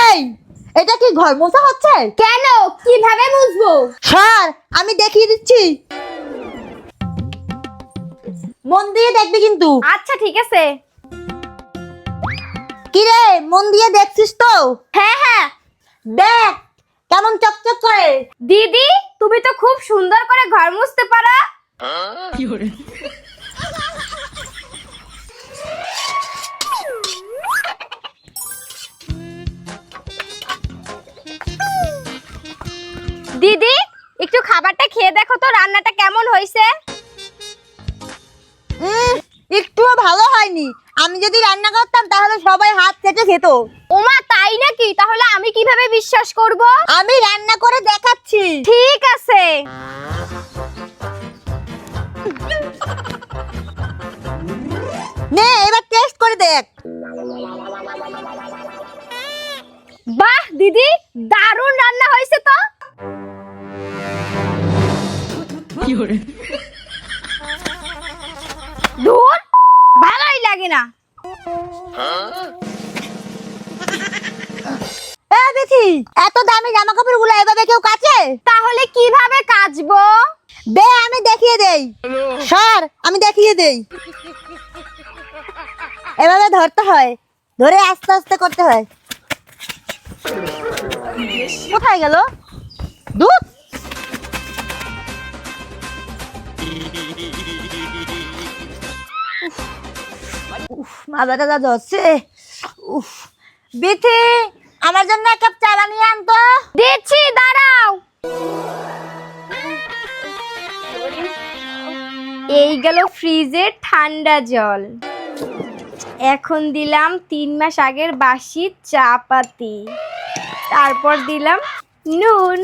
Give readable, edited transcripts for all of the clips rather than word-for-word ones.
এই, এটা কি ঘর মোছা হচ্ছে? কেন? কিভাবে মুছবো? স্যার, আমি দেখিয়ে দিচ্ছি, মন দিয়ে দেখবি কিন্তু। আচ্ছা ঠিক আছে। কি রে, মন দিয়ে দেখছিস তো? হ্যাঁ হ্যাঁ। দেখ কেমন চকচক করে। দিদি, তুমি তো খুব সুন্দর করে ঘর মুছতে পারো। দিদি, একটু খাবারটা খেয়ে দেখো তো রান্নাটা কেমন হয়েছে। একটুও ভালো হয়নি। আমি যদি রান্না করতাম তাহলে সবাই হাত চেটে খেত। ওমা, তাই নাকি? তাহলে আমি কিভাবে বিশ্বাস করব? আমি রান্না করে দেখাচ্ছি। ঠিক আছে। নে, এবার টেস্ট করে দেখ। বাহ দিদি, দারুণ রান্না হয়েছে তো। ধুর, ভালোই লাগে না। দেখি এত দামি জামা কাপড় গুলো এভাবে কেউ কাচে? তাহলে কিভাবে কাচবো? দে আমি দেখিয়ে দেই। স্যার, আমি দেখিয়ে দেই। এভাবে ধরতে হয়, ধরে আস্তে আস্তে করতে হয়। কোথায় গেল? দুধ। মাথাটা যা ধরছে। বিথি, আমার জন্য এক কাপ চা বানিয়ে আনতো। দিচ্ছি, দাঁড়াও। এই গেল ফ্রিজের ঠান্ডা জল। এখন দিলাম 3 মাস আগের বাসি চা পাতি। তারপর দিলাম নুন।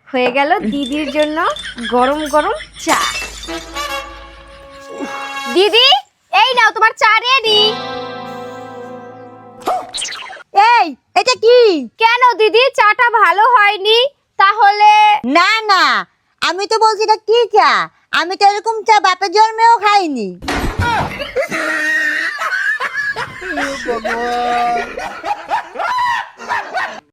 হয়ে গেল দিদির জন্য গরম গরম চা। দিদি, এই নাও তোমার চা রেডি। এই, এটা কি? কেন দিদি, চাটা ভালো হয়নি? তাহলে না না, আমি তো বলছি এটা কি চা। আমি তো এরকম চা বাপের জন্মেও খাইনি।